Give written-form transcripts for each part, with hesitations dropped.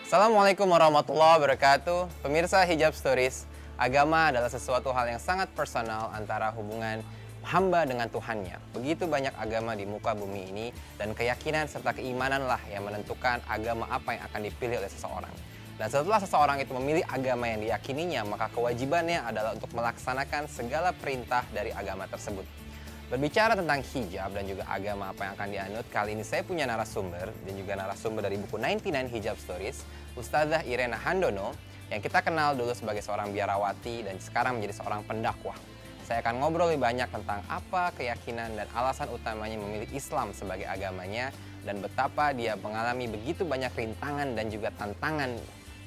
Assalamualaikum warahmatullahi wabarakatuh. Pemirsa Hijab Stories, agama adalah sesuatu hal yang sangat personal antara hubungan hamba dengan Tuhannya. Begitu banyak agama di muka bumi ini, dan keyakinan serta keimananlah yang menentukan agama apa yang akan dipilih oleh seseorang. Dan setelah seseorang itu memilih agama yang diyakininya, maka kewajibannya adalah untuk melaksanakan segala perintah dari agama tersebut. Berbicara tentang hijab dan juga agama apa yang akan dianut, kali ini saya punya narasumber dan juga narasumber dari buku 99 Hijab Stories, Ustazah Irena Handono, yang kita kenal dulu sebagai seorang biarawati dan sekarang menjadi seorang pendakwah. Saya akan ngobrol lebih banyak tentang apa keyakinan dan alasan utamanya memilih Islam sebagai agamanya dan betapa dia mengalami begitu banyak rintangan dan juga tantangan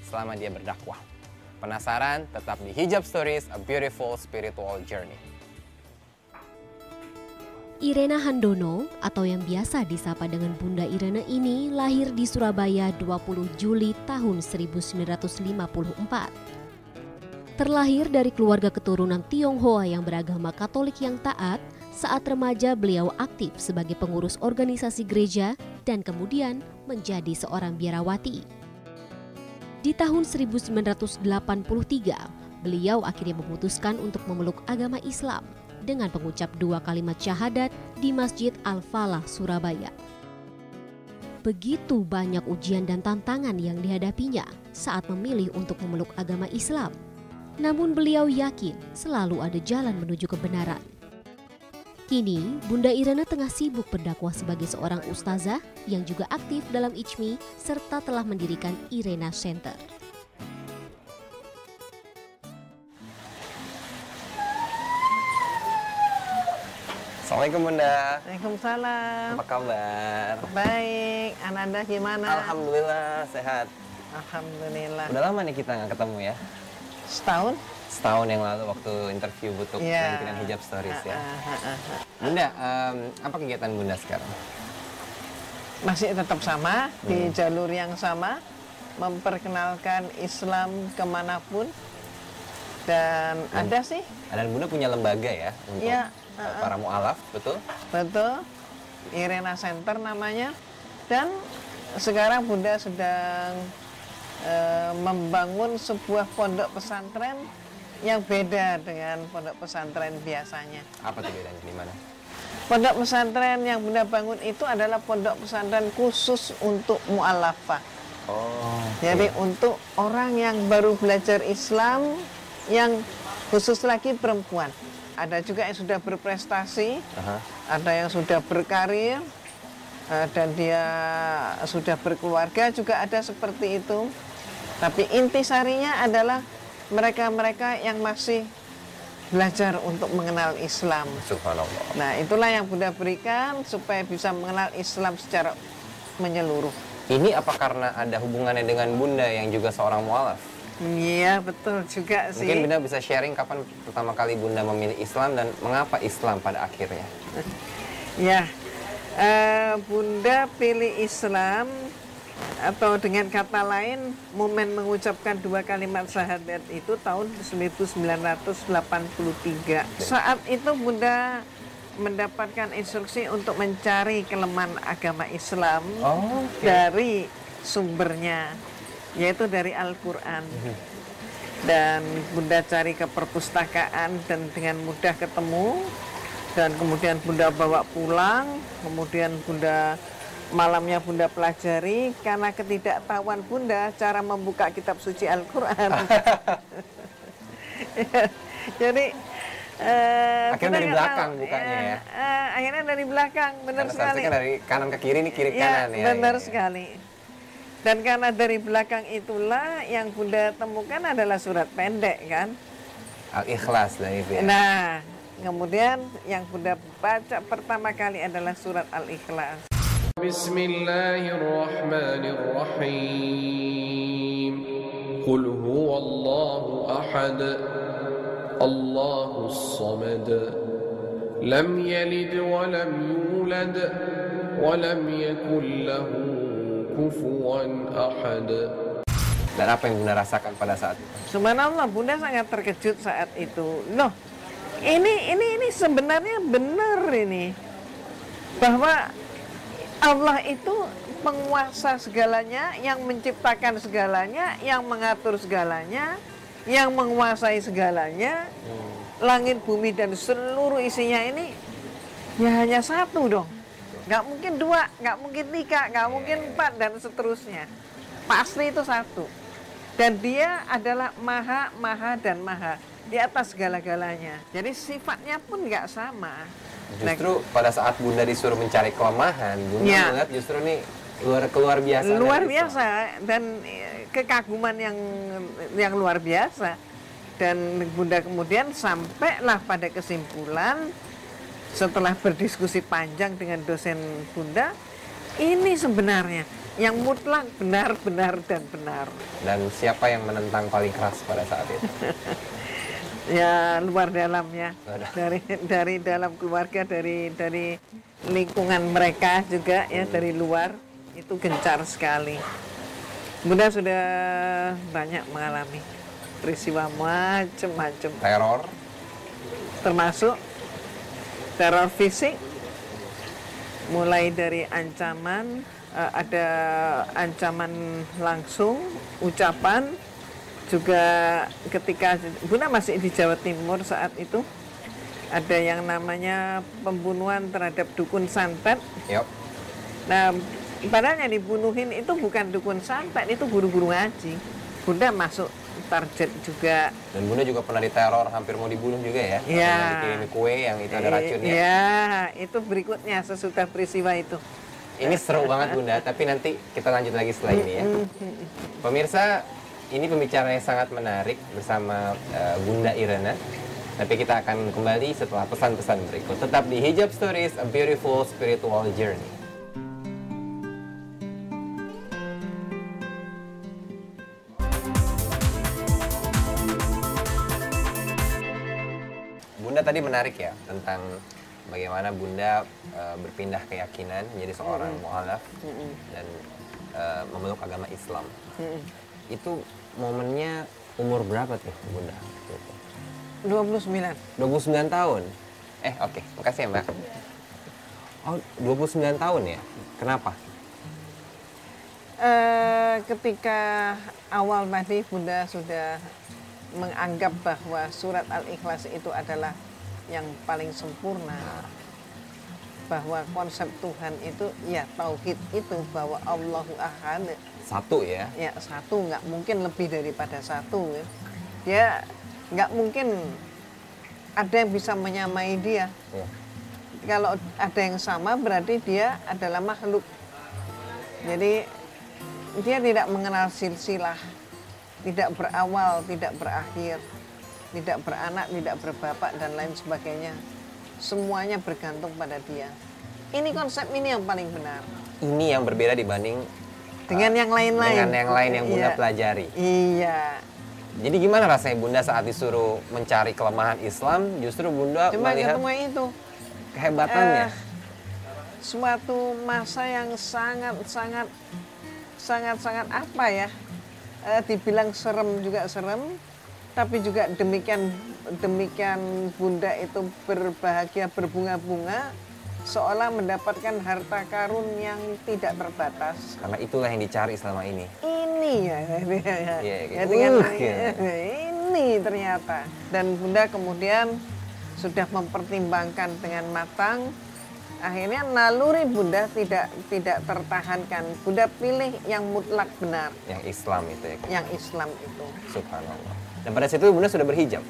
selama dia berdakwah. Penasaran? Tetap di Hijab Stories, A Beautiful Spiritual Journey. Irena Handono atau yang biasa disapa dengan Bunda Irena ini lahir di Surabaya 20 Juli tahun 1954. Terlahir dari keluarga keturunan Tionghoa yang beragama Katolik yang taat, saat remaja beliau aktif sebagai pengurus organisasi gereja dan kemudian menjadi seorang biarawati. Di tahun 1983, beliau akhirnya memutuskan untuk memeluk agama Islam dengan mengucap 2 kalimat syahadat di Masjid Al-Falah, Surabaya. Begitu banyak ujian dan tantangan yang dihadapinya saat memilih untuk memeluk agama Islam. Namun beliau yakin selalu ada jalan menuju kebenaran. Kini, Bunda Irena tengah sibuk berdakwah sebagai seorang ustazah yang juga aktif dalam ICMI serta telah mendirikan Irena Center. Assalamualaikum Bunda. Waalaikumsalam. Apa kabar? Baik, Ananda gimana? Alhamdulillah sehat. Alhamdulillah. Udah lama nih kita nggak ketemu ya? Setahun? Setahun yang lalu waktu interview butuh dengan Hijab Stories ya. Bunda, apa kegiatan Bunda sekarang? Masih tetap sama, di jalur yang sama, memperkenalkan Islam kemanapun. Dan ada sih. Dan Bunda punya lembaga ya untuk para mu'alaf, betul? Betul, Irena Center namanya. Dan sekarang Bunda sedang membangun sebuah pondok pesantren yang beda dengan pondok pesantren biasanya. Apa tuh bedanya, di mana? Pondok pesantren yang Bunda bangun itu adalah pondok pesantren khusus untuk mu'alafah. Jadi untuk orang yang baru belajar Islam, yang khusus lagi perempuan. Ada juga yang sudah berprestasi, ada yang sudah berkarir, dan dia sudah berkeluarga, juga ada seperti itu. Tapi intisarinya adalah mereka-mereka yang masih belajar untuk mengenal Islam. Subhanallah. Nah, itulah yang Bunda berikan supaya bisa mengenal Islam secara menyeluruh. Ini apa karena ada hubungannya dengan Bunda yang juga seorang mu'alaf? Iya, betul juga sih. Mungkin Bunda bisa sharing kapan pertama kali Bunda memilih Islam dan mengapa Islam pada akhirnya? Ya, Bunda pilih Islam, atau dengan kata lain, momen mengucapkan 2 kalimat syahadat itu tahun 1983. Saat itu Bunda mendapatkan instruksi untuk mencari kelemahan agama Islam dari sumbernya, yaitu dari Al-Quran. Dan Bunda cari ke perpustakaan dan dengan mudah ketemu, dan kemudian Bunda bawa pulang, kemudian malamnya Bunda pelajari karena ketidaktahuan Bunda cara membuka kitab suci Al-Quran. Jadi akhirnya dari belakang bukanya ya? Akhirnya dari belakang, benar sekali. Kan dari kanan ke kiri, ini kiri kanan ya? Benar sekali. Dan karena dari belakang itulah yang Bunda temukan adalah surat pendek kan? Al-Ikhlas lah itu ya? Nah, kemudian yang Bunda baca pertama kali adalah surat Al-Ikhlas. Bismillahirrahmanirrahim. Qul huwallahu ahad, Allahus samad, lam yalid wa lam yulad wa lam yakul lahu kufuwan ahad. Dan apa yang Bunda rasakan pada saat itu? Subhanallah, Bunda sangat terkejut saat itu. Loh, ini sebenarnya benar ini, bahwa Allah itu penguasa segalanya, yang menciptakan segalanya, yang mengatur segalanya, yang menguasai segalanya. Langit, bumi, dan seluruh isinya ini ya hanya satu dong. Nggak mungkin dua, nggak mungkin tiga, nggak mungkin empat, dan seterusnya. Pasti itu satu. Dan dia adalah maha, maha, dan maha. Di atas segala-galanya. Jadi sifatnya pun nggak sama. Justru pada saat Bunda disuruh mencari kelemahan, Bunda melihat justru nih luar biasa. Luar biasa, dan kekaguman yang luar biasa. Dan Bunda kemudian sampailah pada kesimpulan setelah berdiskusi panjang dengan dosen Bunda, ini sebenarnya yang mutlak benar, benar, dan benar. Dan siapa yang menentang paling keras pada saat itu? Ya luar dalamnya, dari dalam keluarga, dari lingkungan mereka juga ya, dari luar itu gencar sekali. Bunda sudah banyak mengalami peristiwa macam-macam. Teror? Termasuk teror fisik, mulai dari ancaman, ada ancaman langsung, ucapan, juga ketika Bunda masih di Jawa Timur saat itu, ada yang namanya pembunuhan terhadap dukun santet. Yep. Nah, padahal yang dibunuhin itu bukan dukun santet, itu guru-guru ngaji. Bunda masuk target juga. Dan Bunda juga pernah diteror, hampir mau dibunuh juga ya? Iya. Dikirimi kue yang itu ada racunnya. Iya, itu berikutnya sesudah peristiwa itu. Ini seru banget Bunda, tapi nanti kita lanjut lagi setelah ini ya. Pemirsa, ini pembicaraan yang sangat menarik bersama Bunda Irena. Tapi kita akan kembali setelah pesan-pesan berikut. Tetap di Hijab Stories, A Beautiful Spiritual Journey. Bunda tadi menarik ya tentang bagaimana Bunda berpindah keyakinan menjadi seorang mu'alaf dan memeluk agama Islam. Itu momennya umur berapa tuh Bunda? 29. 29 tahun? Oke, makasih ya Mbak. Oh, 29 tahun ya? Kenapa? Ketika awal tadi Bunda sudah menganggap bahwa surat Al-Ikhlas itu adalah yang paling sempurna, bahwa konsep Tuhan itu ya tauhid itu, bahwa Allahu Ahad, satu ya? Ya satu, nggak mungkin lebih daripada satu ya. Dia nggak mungkin ada yang bisa menyamai dia ya. Kalau ada yang sama berarti dia adalah makhluk. Jadi dia tidak mengenal silsilah, tidak berawal, tidak berakhir, tidak beranak, tidak berbapak, dan lain sebagainya. Semuanya bergantung pada dia. Ini konsep ini yang paling benar. Ini yang berbeda dibanding dengan yang lain-lain. Dengan yang lain yang Bunda pelajari. Iya. Jadi gimana rasanya Bunda saat disuruh mencari kelemahan Islam, justru Bunda cuma melihat ketemu itu kehebatannya? Suatu masa yang sangat apa ya? Dibilang serem juga serem, tapi juga demikian Bunda itu berbahagia, berbunga-bunga, seolah mendapatkan harta karun yang tidak terbatas. Karena itulah yang dicari selama ini. Ini ya, ini ternyata. Dan Bunda kemudian sudah mempertimbangkan dengan matang. Akhirnya naluri Bunda tidak tertahankan. Bunda pilih yang mutlak benar. Yang Islam itu ya? Yang Islam itu. Subhanallah. Dan pada situ Bunda sudah berhijab?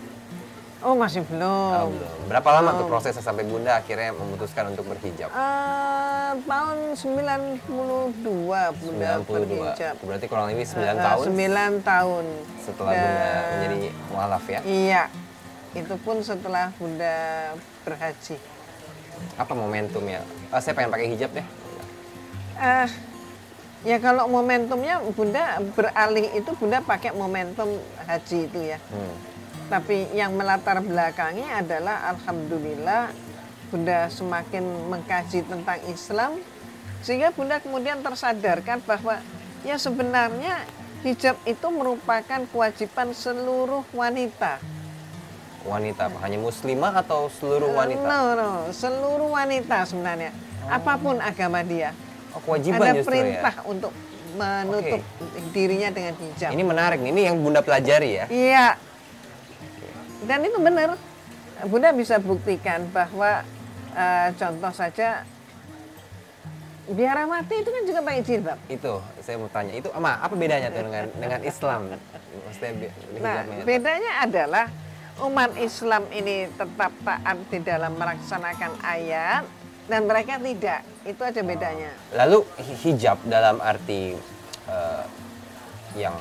Oh masih belum. Berapa lama tuh prosesnya sampai Bunda akhirnya memutuskan untuk berhijab? Tahun 92 Bunda berhijab. Berarti kurang lebih 9 tahun? 9 tahun. Setelah Bunda menjadi mu'alaf ya? Iya. Itu pun setelah Bunda berhaji. Apa momentumnya? Saya pengen pakai hijab deh. Ya kalau momentumnya Bunda beralih itu Bunda pakai momentum haji itu ya. Tapi yang melatar belakangi adalah alhamdulillah Bunda semakin mengkaji tentang Islam, sehingga Bunda kemudian tersadarkan bahwa ya sebenarnya hijab itu merupakan kewajiban seluruh wanita. Wanita apa? Hanya muslimah atau seluruh wanita? No, seluruh wanita sebenarnya. Apapun agama dia. Oh, kewajiban Ada justru perintah ya. untuk menutup dirinya dengan hijab. Ini menarik nih, ini yang Bunda pelajari ya. Iya. Dan itu benar. Bunda bisa buktikan bahwa contoh saja biarawati itu kan juga pakai jilbab. Itu saya mau tanya, itu apa bedanya tuh dengan Islam? Maksudnya Nah, hijabnya itu. bedanya adalah umat Islam ini tetap taat di dalam melaksanakan ayat dan mereka tidak. Itu aja bedanya. Lalu hijab dalam arti yang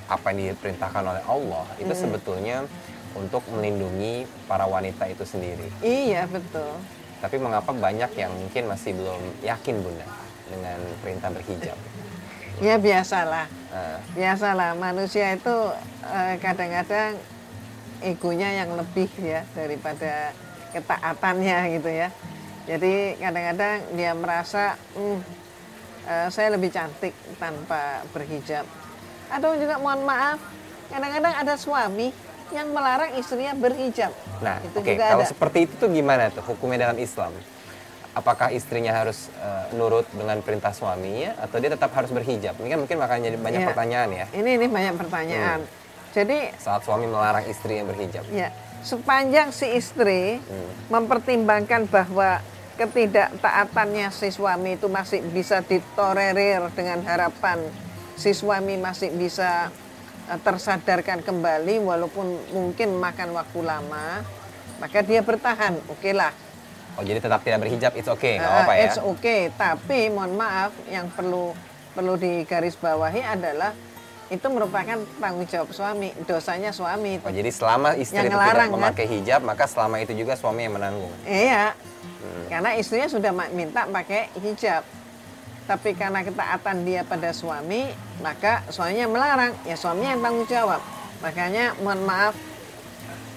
apa yang diperintahkan oleh Allah itu sebetulnya untuk melindungi para wanita itu sendiri. Iya, betul. Tapi mengapa banyak yang mungkin masih belum yakin Bunda dengan perintah berhijab? Ya biasalah. Nah, Biasalah manusia itu kadang-kadang egonya yang lebih ya daripada ketaatannya gitu ya. Jadi kadang-kadang dia merasa saya lebih cantik tanpa berhijab. Atau juga mohon maaf, kadang-kadang ada suami yang melarang istrinya berhijab. Nah, Itu oke, juga kalau ada. seperti itu tuh gimana tuh hukumnya dalam Islam? Apakah istrinya harus nurut dengan perintah suaminya atau dia tetap harus berhijab? Ini kan mungkin akan jadi banyak Iya. pertanyaan ya. Ini banyak pertanyaan. Jadi Saat suami melarang istrinya berhijab. ya sepanjang si istri mempertimbangkan bahwa ketidaktaatannya si suami itu masih bisa ditolerir dengan harapan si suami masih bisa tersadarkan kembali walaupun mungkin makan waktu lama, maka dia bertahan. Oke lah. Oh, jadi tetap tidak berhijab, it's okay, nggak apa-apa ya? It's okay, tapi mohon maaf yang perlu digarisbawahi adalah itu merupakan tanggung jawab suami, dosanya suami. Oh, jadi selama istri Yang itu ngelarang, tidak memakai hijab, maka selama itu juga suami yang menanggung. Iya, karena istrinya sudah minta pakai hijab. Tapi karena ketaatan dia pada suami, maka suaminya melarang, ya suaminya yang tanggung jawab. Makanya mohon maaf,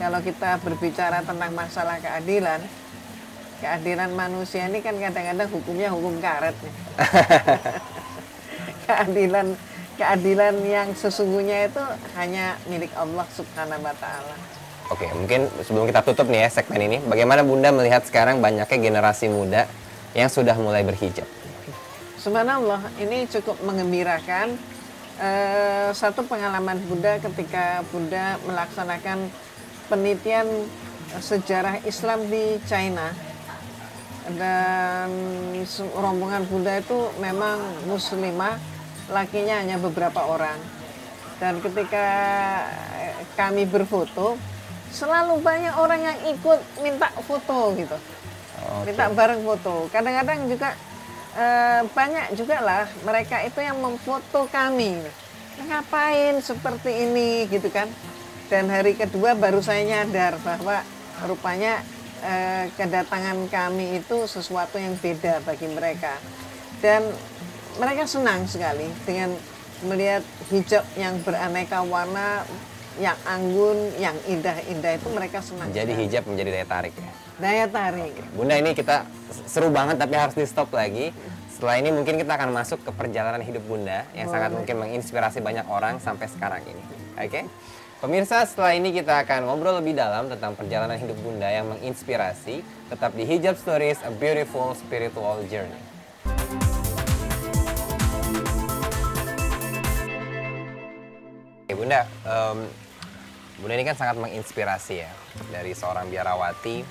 kalau kita berbicara tentang masalah keadilan manusia ini kan kadang-kadang hukumnya hukum karet. Nih. keadilan yang sesungguhnya itu hanya milik Allah Subhanahu wa Ta'ala. Oke, mungkin sebelum kita tutup nih ya segmen ini, bagaimana Bunda melihat sekarang banyaknya generasi muda yang sudah mulai berhijab? Subhanallah, ini cukup mengembirakan. Satu pengalaman Bunda ketika Bunda melaksanakan penelitian sejarah Islam di China. Dan rombongan Bunda itu memang muslimah, lakinya hanya beberapa orang. Dan ketika kami berfoto, selalu banyak orang yang ikut minta foto gitu. Minta bareng foto. Kadang-kadang juga banyak juga lah mereka itu yang memfoto kami. Ngapain seperti ini gitu kan. Dan hari kedua baru saya nyadar bahwa rupanya kedatangan kami itu sesuatu yang beda bagi mereka. Dan mereka senang sekali dengan melihat hijab yang beraneka warna, yang anggun, yang indah-indah itu mereka senang. Jadi sekali. hijab menjadi daya tarik ya? Daya tarik. Bunda, ini kita seru banget tapi harus di stop lagi. Setelah ini mungkin kita akan masuk ke perjalanan hidup Bunda yang sangat mungkin menginspirasi banyak orang sampai sekarang ini. Oke? Pemirsa, setelah ini kita akan ngobrol lebih dalam tentang perjalanan hidup Bunda yang menginspirasi. Tetap di Hijab Stories, A Beautiful Spiritual Journey. Oke, Bunda, Bunda ini kan sangat menginspirasi ya. Dari seorang biarawati,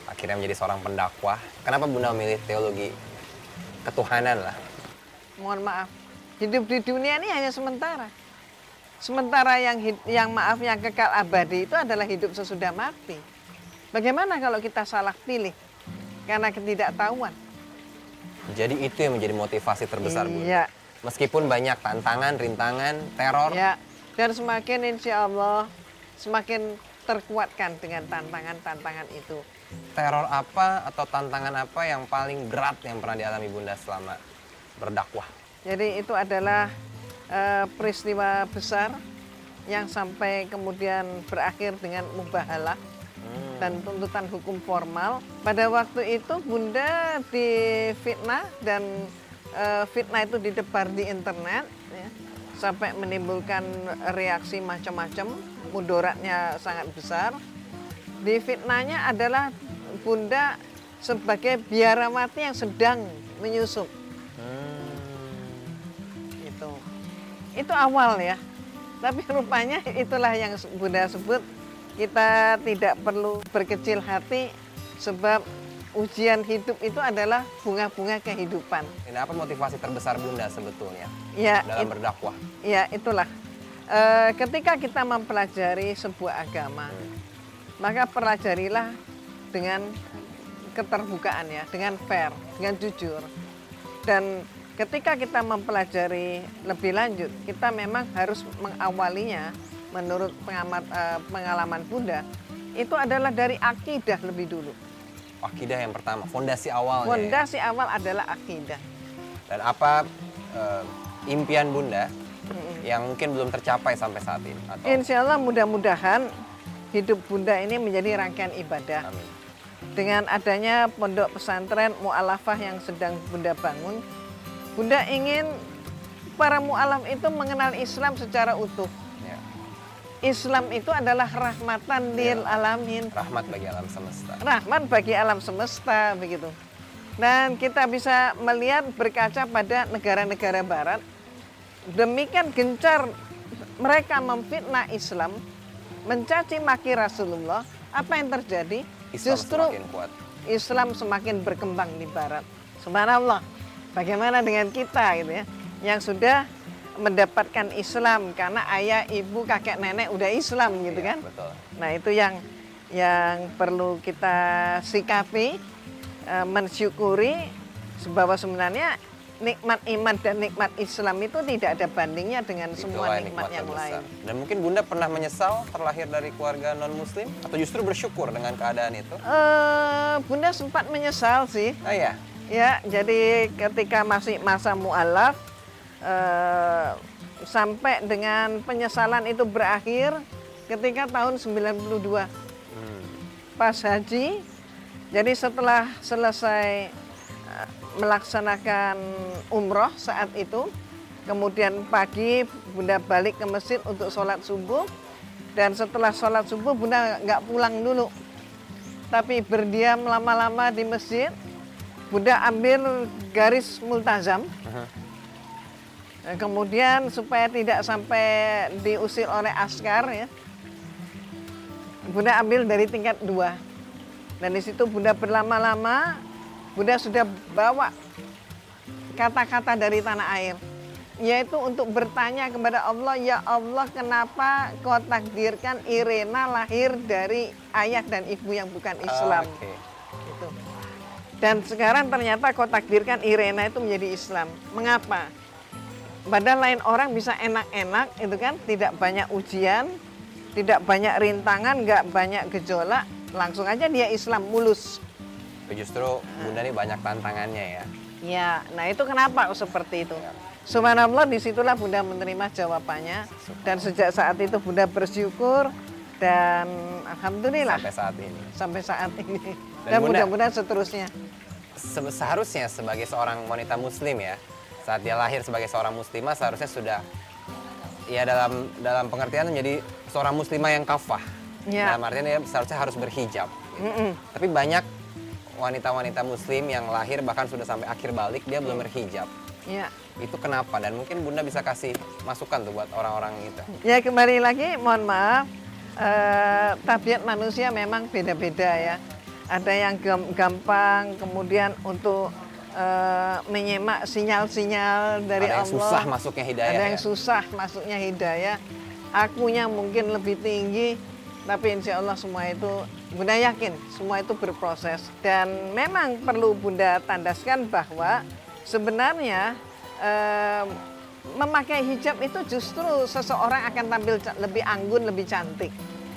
akhirnya menjadi seorang pendakwah. Kenapa Bunda memilih teologi ketuhanan lah? Mohon maaf, hidup di dunia ini hanya sementara. Sementara yang kekal abadi itu adalah hidup sesudah mati. Bagaimana kalau kita salah pilih karena ketidaktahuan? Jadi itu yang menjadi motivasi terbesar Bunda. Iya. Meskipun banyak tantangan, rintangan, teror. Ya, dan semakin insya Allah semakin terkuatkan dengan tantangan-tantangan itu. Teror apa atau tantangan apa yang paling berat yang pernah dialami Bunda selama berdakwah? Jadi itu adalah peristiwa besar yang sampai kemudian berakhir dengan mubahalah dan tuntutan hukum formal. Pada waktu itu Bunda difitnah dan fitnah itu didebar di internet ya, sampai menimbulkan reaksi macam-macam, mudaratnya sangat besar. Di fitnahnya adalah Bunda sebagai biarawati yang sedang menyusup. itu awal ya. Tapi rupanya itulah yang Bunda sebut, kita tidak perlu berkecil hati sebab ujian hidup itu adalah bunga-bunga kehidupan. Ini apa motivasi terbesar Bunda sebetulnya Ya, dalam berdakwah? Ya, itulah. Ketika kita mempelajari sebuah agama, maka pelajarilah dengan keterbukaan ya, dengan fair, dengan jujur. Dan ketika kita mempelajari lebih lanjut, kita memang harus mengawalinya menurut pengalaman Bunda, itu adalah dari akidah lebih dulu. Akidah yang pertama, fondasi awalnya. Fondasi awal adalah akidah. Dan apa impian Bunda yang mungkin belum tercapai sampai saat ini? Atau... Insya Allah mudah-mudahan hidup Bunda ini menjadi rangkaian ibadah. Amin. Dengan adanya pondok pesantren mu'alafah yang sedang Bunda bangun, Bunda ingin para mu'alaf itu mengenal Islam secara utuh. Ya. Islam itu adalah rahmatan lil alamin. Rahmat bagi alam semesta. Rahmat bagi alam semesta, begitu. Dan kita bisa melihat berkaca pada negara-negara barat, demikian gencar mereka memfitnah Islam, mencaci maki Rasulullah. Apa yang terjadi? Islam Justru semakin kuat. Islam semakin berkembang di barat. Subhanallah. Bagaimana dengan kita gitu ya, yang sudah mendapatkan Islam karena ayah, ibu, kakek, nenek udah Islam gitu Iya, kan? betul. Nah, itu yang perlu kita sikapi, mensyukuri bahwa sebenarnya nikmat iman dan nikmat Islam itu tidak ada bandingnya dengan semua Itulah nikmat yang terbesar. lain. Dan mungkin Bunda pernah menyesal terlahir dari keluarga non-muslim? Atau justru bersyukur dengan keadaan itu? Bunda sempat menyesal sih. Oh ya? Ya, jadi ketika masih masa mu'alaf, sampai dengan penyesalan itu berakhir ketika tahun 92. Pas haji, jadi setelah selesai melaksanakan umroh saat itu, kemudian pagi Bunda balik ke masjid untuk sholat subuh, dan setelah sholat subuh Bunda nggak pulang dulu, tapi berdiam lama-lama di masjid. Bunda ambil garis multazam, kemudian supaya tidak sampai diusir oleh askar ya, Bunda ambil dari tingkat 2, dan di situ Bunda berlama-lama. Bunda sudah bawa kata-kata dari tanah air, yaitu untuk bertanya kepada Allah, ya Allah, kenapa kau takdirkan Irena lahir dari ayah dan ibu yang bukan Islam? Gitu. Dan sekarang ternyata kau takdirkan Irena itu menjadi Islam. Mengapa? Padahal lain orang bisa enak-enak, itu kan, tidak banyak ujian, tidak banyak rintangan, nggak banyak gejolak, langsung aja dia Islam mulus. Justru Bunda ini banyak tantangannya ya. Ya, nah itu kenapa seperti itu. Subhanallah, disitulah Bunda menerima jawabannya. Dan sejak saat itu Bunda bersyukur dan alhamdulillah. Sampai saat ini. Sampai saat ini. Dan Bunda, mudah-mudahan seterusnya. Seharusnya sebagai seorang wanita muslim ya, saat dia lahir sebagai seorang muslimah seharusnya sudah, ya dalam pengertian menjadi seorang muslimah yang kafah. Ya. Dalam artian dia seharusnya harus berhijab. Gitu. Tapi banyak wanita-wanita muslim yang lahir bahkan sudah sampai akhir balik dia belum berhijab. Ya. Itu kenapa? Dan mungkin Bunda bisa kasih masukan tuh buat orang-orang itu. Ya, kembali lagi, mohon maaf, tabiat manusia memang beda-beda ya. Ada yang gampang kemudian untuk menyemak sinyal-sinyal dari Allah. Ada yang susah masuknya hidayah. Ada yang susah masuknya hidayah. Akunya mungkin lebih tinggi, tapi insya Allah semua itu, Bunda yakin semua itu berproses. Dan memang perlu Bunda tandaskan bahwa sebenarnya memakai hijab itu justru seseorang akan tampil lebih anggun, lebih cantik.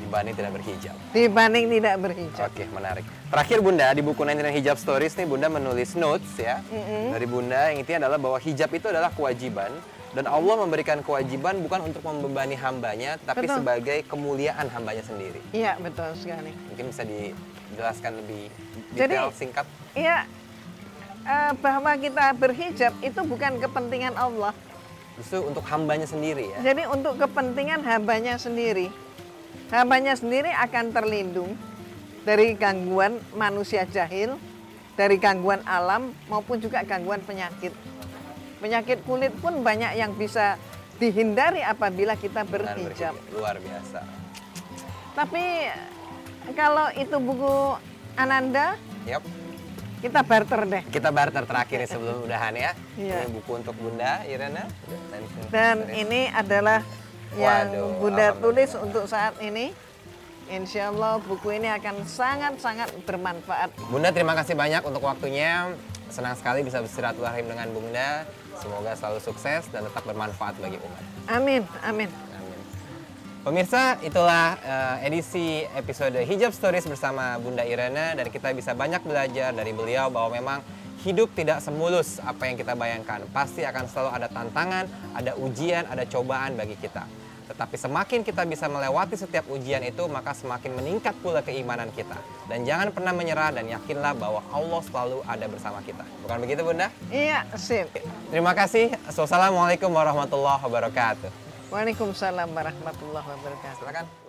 Dibanding tidak berhijab. Dibanding tidak berhijab. Oke, menarik. Terakhir Bunda, di buku 99 Hijab Stories nih Bunda menulis notes ya. Dari Bunda yang intinya adalah bahwa hijab itu adalah kewajiban. Dan Allah memberikan kewajiban bukan untuk membebani hambanya, tapi Betul. sebagai kemuliaan hambanya sendiri. Iya, betul sekali. Mungkin bisa dijelaskan lebih Jadi, detail, singkat. Iya, bahwa kita berhijab itu bukan kepentingan Allah. Justru untuk hambanya sendiri ya. Jadi untuk kepentingan hambanya sendiri. Hambanya sendiri akan terlindung dari gangguan manusia jahil, dari gangguan alam maupun juga gangguan penyakit. Penyakit kulit pun banyak yang bisa dihindari apabila kita Benar, berhijab. luar biasa. Tapi kalau itu buku Ananda, Yap. kita barter deh. Kita barter terakhir nih sebelum udahan ya. Iya. Ini buku untuk Bunda Irena. Dan ini adalah yang Waduh, Bunda alhamdulillah. tulis untuk saat ini. Insya Allah buku ini akan sangat-sangat bermanfaat. Bunda, terima kasih banyak untuk waktunya. Senang sekali bisa bersilaturahim dengan Bunda. Semoga selalu sukses dan tetap bermanfaat bagi umat. Amin, amin. Amin. Pemirsa, itulah edisi episode Hijab Stories bersama Bunda Irena, dan kita bisa banyak belajar dari beliau bahwa memang hidup tidak semulus apa yang kita bayangkan. Pasti akan selalu ada tantangan, ada ujian, ada cobaan bagi kita. Tetapi semakin kita bisa melewati setiap ujian itu, maka semakin meningkat pula keimanan kita. Dan jangan pernah menyerah dan yakinlah bahwa Allah selalu ada bersama kita. Bukan begitu, Bunda? Iya, sip. Terima kasih. Wassalamualaikum warahmatullahi wabarakatuh. Waalaikumsalam warahmatullahi wabarakatuh. Silakan.